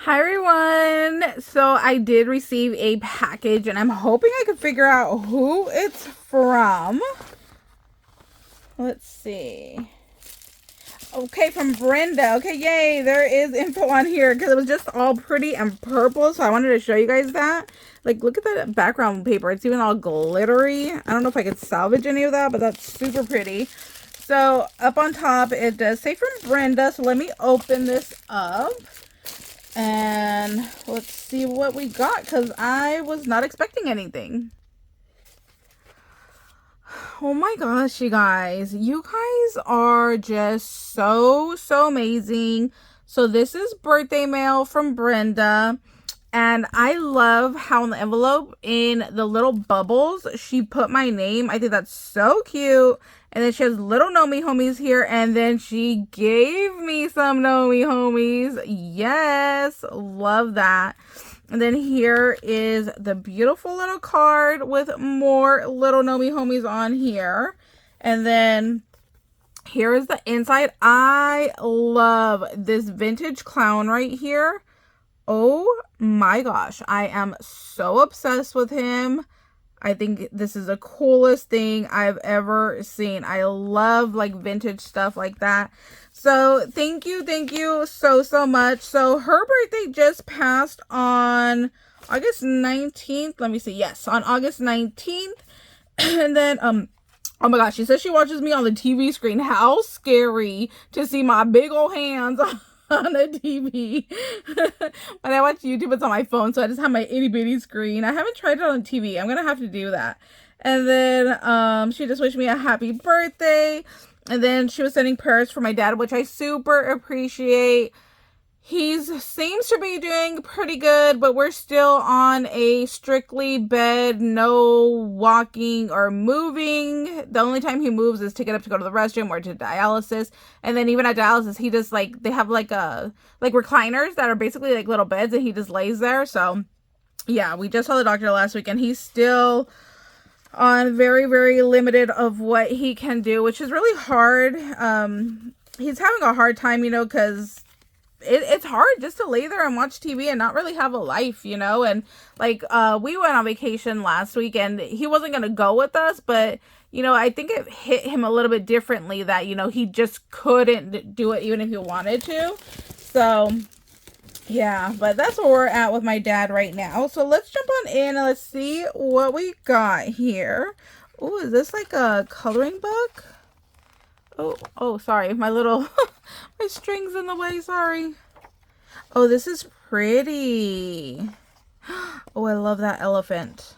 Hi everyone! So I did receive a package and I'm hoping I can figure out who it's from. Let's see. Okay, from Brenda. Okay, yay! There is info on here because it was just all pretty and purple, so I wanted to show you guys that. Like, look at that background paper. It's even all glittery. I don't know if I could salvage any of that, but that's super pretty. So up on top, it does say from Brenda, so let me open this up. And let's see what we got, because I was not expecting anything. Oh my gosh, you guys. You guys are just so amazing. So this is birthday mail from Brenda. And I love how in the envelope, in the little bubbles, she put my name. I think that's so cute. And then she has little Know Me homies here. And then she gave me some Know Me homies. Yes, love that. And then here is the beautiful little card with more little Know Me homies on here. And then here is the inside. I love this vintage clown right here. Oh my gosh, I am so obsessed with him. I think this is the coolest thing I've ever seen. I love like vintage stuff like that. So thank you so much. So her birthday just passed on August 19th. Let me see. Yes, on August 19th. And then oh my gosh, she says she watches me on the TV screen. How scary to see my big old hands on a TV. When I watch YouTube, it's on my phone, so I just have my itty bitty screen. I haven't tried it on TV. I'm gonna have to do that. And then she just wished me a happy birthday. And then she was sending prayers for my dad, which I super appreciate. He seems to be doing pretty good, but we're still on a strictly bed, no walking or moving. The only time he moves is to get up to go to the restroom or to dialysis. And then even at dialysis, he just like, they have like recliners that are basically like little beds and he just lays there. So yeah, we just saw the doctor last week and he's still on very limited of what he can do, which is really hard. He's having a hard time, you know, because it's hard just to lay there and watch TV and not really have a life, you know. And like we went on vacation last week and he wasn't going to go with us, but you know, I think it hit him a little bit differently that, you know, he just couldn't do it even if he wanted to. So yeah, but that's where we're at with my dad right now. So let's jump on in and let's see what we got here. Oh, is this like a coloring book? Oh, sorry. My little, my string's in the way. Sorry. Oh, this is pretty. Oh, I love that elephant.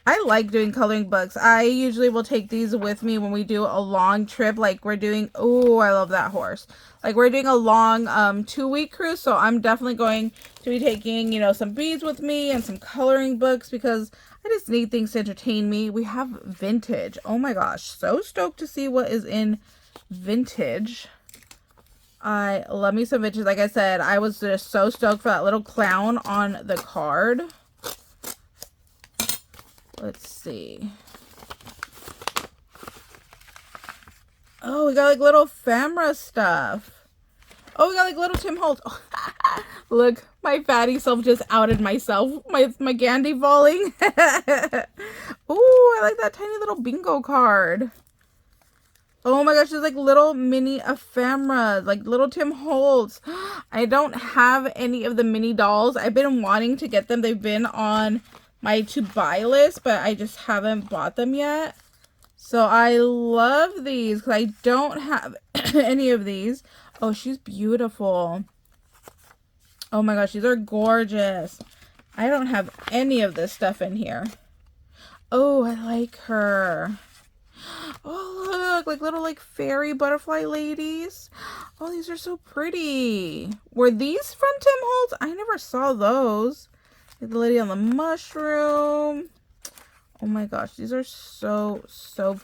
I like doing coloring books. I usually will take these with me when we do a long trip. Like we're doing, oh, I love that horse. Like we're doing a long 2-week cruise. So I'm definitely going to be taking, you know, some beads with me and some coloring books because I just need things to entertain me. We have vintage. Oh my gosh. So stoked to see what is in vintage. I love me some vintage. Like I said, I was just so stoked for that little clown on the card. Let's see. Oh, we got like little ephemera stuff. Oh, we got like little Tim Holtz. Oh, look, my fatty self just outed myself. My candy falling. Oh, I like that tiny little bingo card. Oh my gosh, there's like little mini ephemeras, like little Tim Holtz. I don't have any of the mini dolls. I've been wanting to get them. They've been on my to buy list, but I just haven't bought them yet. So I love these because I don't have any of these. Oh, she's beautiful. Oh my gosh, these are gorgeous. I don't have any of this stuff in here. Oh, I like her. Oh, look, like little like fairy butterfly ladies. Oh, these are so pretty. Were these from Tim Holtz? I never saw those. Like the lady on the mushroom. Oh my gosh, these are so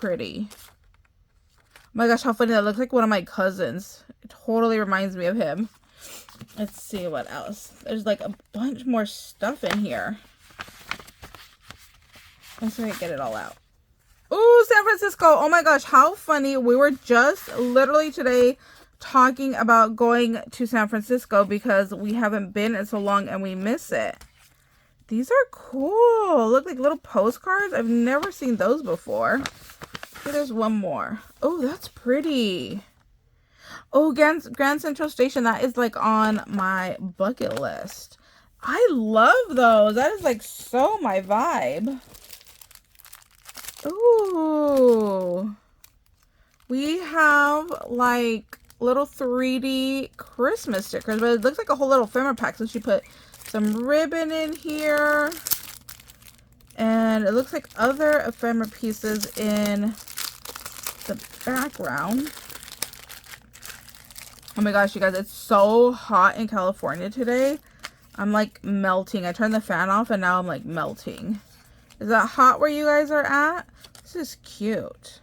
pretty. Oh my gosh, how funny. That looks like one of my cousins. It totally reminds me of him. Let's see what else. There's like a bunch more stuff in here. Let's see if I can get it all out. Ooh, San Francisco. Oh my gosh, how funny. We were just literally today talking about going to San Francisco because we haven't been in so long and we miss it. These are cool. Look like little postcards. I've never seen those before. Okay, there's one more. Oh, that's pretty. Oh, Grand Central Station. That is like on my bucket list. I love those. That is like so my vibe. Ooh. We have like little 3D Christmas stickers, but it looks like a whole little ephemera pack. So she put some ribbon in here. And it looks like other ephemera pieces in the background. Oh my gosh, you guys, it's so hot in California today. I'm like melting. I turned the fan off and now I'm like melting. Is that hot where you guys are at? This is cute.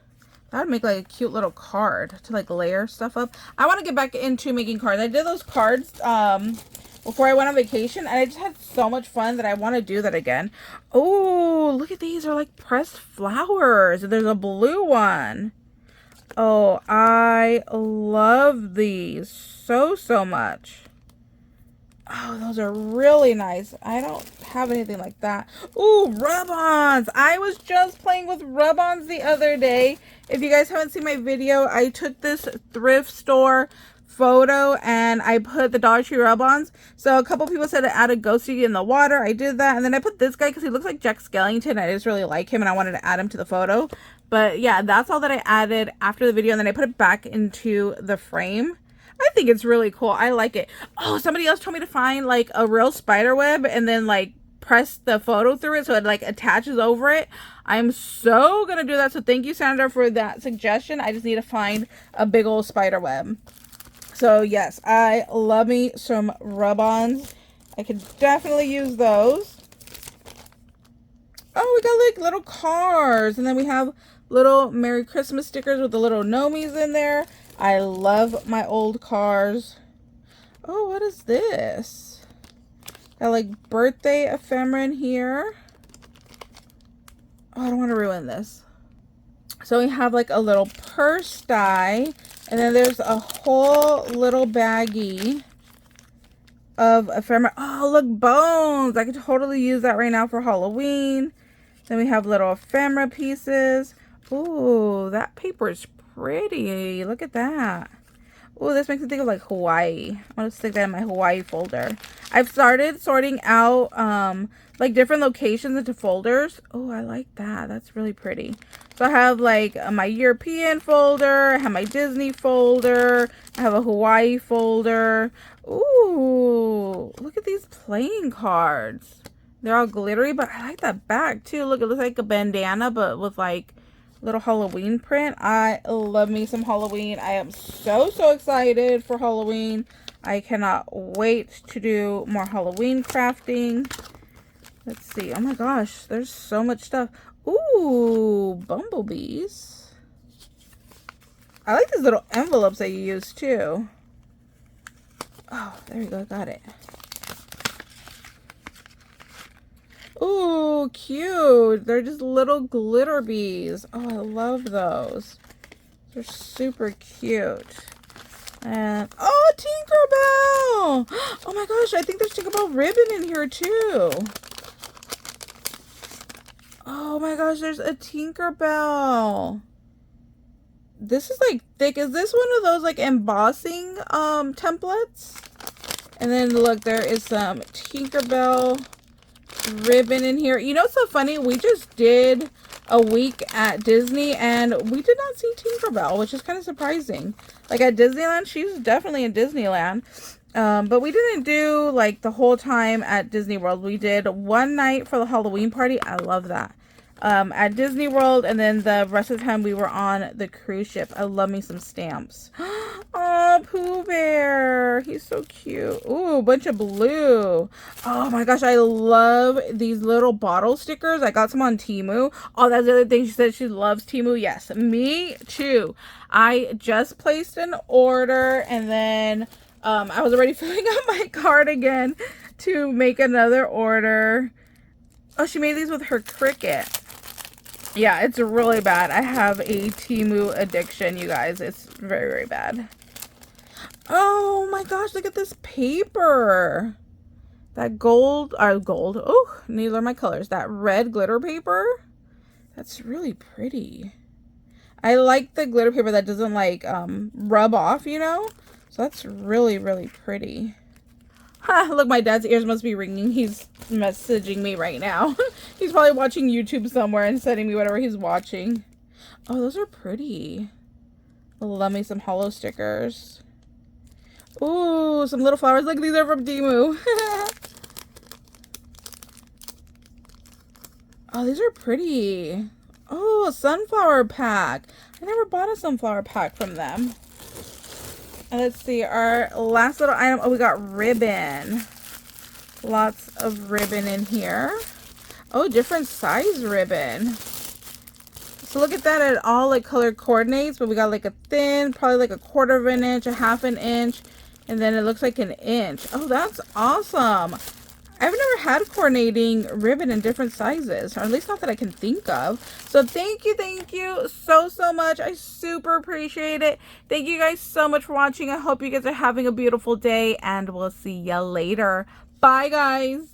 That would make like a cute little card to like layer stuff up. I want to get back into making cards. I did those cards before I went on vacation and I just had so much fun that I want to do that again. Oh, look at these. They're like pressed flowers. There's a blue one. Oh, I love these so much. Oh, those are really nice. I don't have anything like that. Ooh, rub-ons. I was just playing with rub-ons the other day. If you guys haven't seen my video, I took this thrift store photo and I put the Dollar Tree rub-ons. So a couple people said to add a ghosty in the water. I did that. And then I put this guy because he looks like Jack Skellington. I just really like him and I wanted to add him to the photo. But yeah, that's all that I added after the video. And then I put it back into the frame. I think it's really cool. I like it. Oh, somebody else told me to find like a real spider web and then like press the photo through it so it like attaches over it. I'm so gonna do that. So thank you, Sandra, for that suggestion. I just need to find a big old spider web. So yes, I love me some rub-ons. I could definitely use those. Oh, we got like little cars, and then we have little Merry Christmas stickers with the little gnomies in there. I love my old cars. Oh, what is this? Got like birthday ephemera in here. Oh, I don't want to ruin this. So we have like a little purse die. And then there's a whole little baggie of ephemera. Oh, look, bones. I could totally use that right now for Halloween. Then we have little ephemera pieces. Ooh, that paper is pretty. Look at that. Ooh, this makes me think of like Hawaii. I want to stick that in my Hawaii folder. I've started sorting out like different locations into folders. Oh, I like that. That's really pretty. So I have like my European folder. I have my Disney folder. I have a Hawaii folder. Ooh, look at these playing cards. They're all glittery, but I like that back too. Look, it looks like a bandana, but with like little Halloween print. I love me some Halloween. I am so excited for Halloween. I cannot wait to do more Halloween crafting. Let's see. Oh my gosh, there's so much stuff. Ooh, bumblebees. I like these little envelopes that you use too. Oh, there we go. Got it. Ooh, cute. They're just little glitter bees. Oh, I love those. They're super cute. And, oh, Tinkerbell. Oh my gosh, I think there's Tinkerbell ribbon in here too. Oh my gosh, there's a Tinkerbell. This is like thick. Is this one of those like embossing templates? And then look, there is some Tinkerbell ribbon in here. You know what's so funny? We just did a week at Disney and we did not see Tinkerbell, which is kind of surprising. Like at Disneyland, she's definitely in Disneyland. But we didn't do like the whole time at Disney World. We did one night for the Halloween party. I love that. At Disney World, and then the rest of the time we were on the cruise ship. I love me some stamps. Oh, Pooh Bear. He's so cute. Ooh, a bunch of blue. Oh my gosh, I love these little bottle stickers. I got some on Temu. Oh, that's the other thing. She said she loves Temu. Yes, me too. I just placed an order, and then I was already filling out my card again to make another order. Oh, she made these with her Cricut. Yeah, it's really bad. I have a Temu addiction, you guys. It's very bad. Oh my gosh, look at this paper. That gold, oh, neither are my colors. That red glitter paper. That's really pretty. I like the glitter paper that doesn't like rub off, you know? So that's really, really pretty. Ha, look, my dad's ears must be ringing. He's messaging me right now. He's probably watching YouTube somewhere and sending me whatever he's watching. Oh, those are pretty. Love me some hollow stickers. Ooh, some little flowers. Look, these are from Temu. Oh, these are pretty. Oh, a sunflower pack. I never bought a sunflower pack from them. And let's see, our last little item. Oh, we got ribbon. Lots of ribbon in here. Oh, different size ribbon. So look at that, it all like color coordinates, but we got like a thin, probably like a 1/4 of an inch, a 1/2 inch, and then it looks like an inch. Oh, that's awesome. I've never had coordinating ribbon in different sizes, or at least not that I can think of. So thank you so much. I super appreciate it. Thank you guys so much for watching. I hope you guys are having a beautiful day, and we'll see ya later. Bye, guys.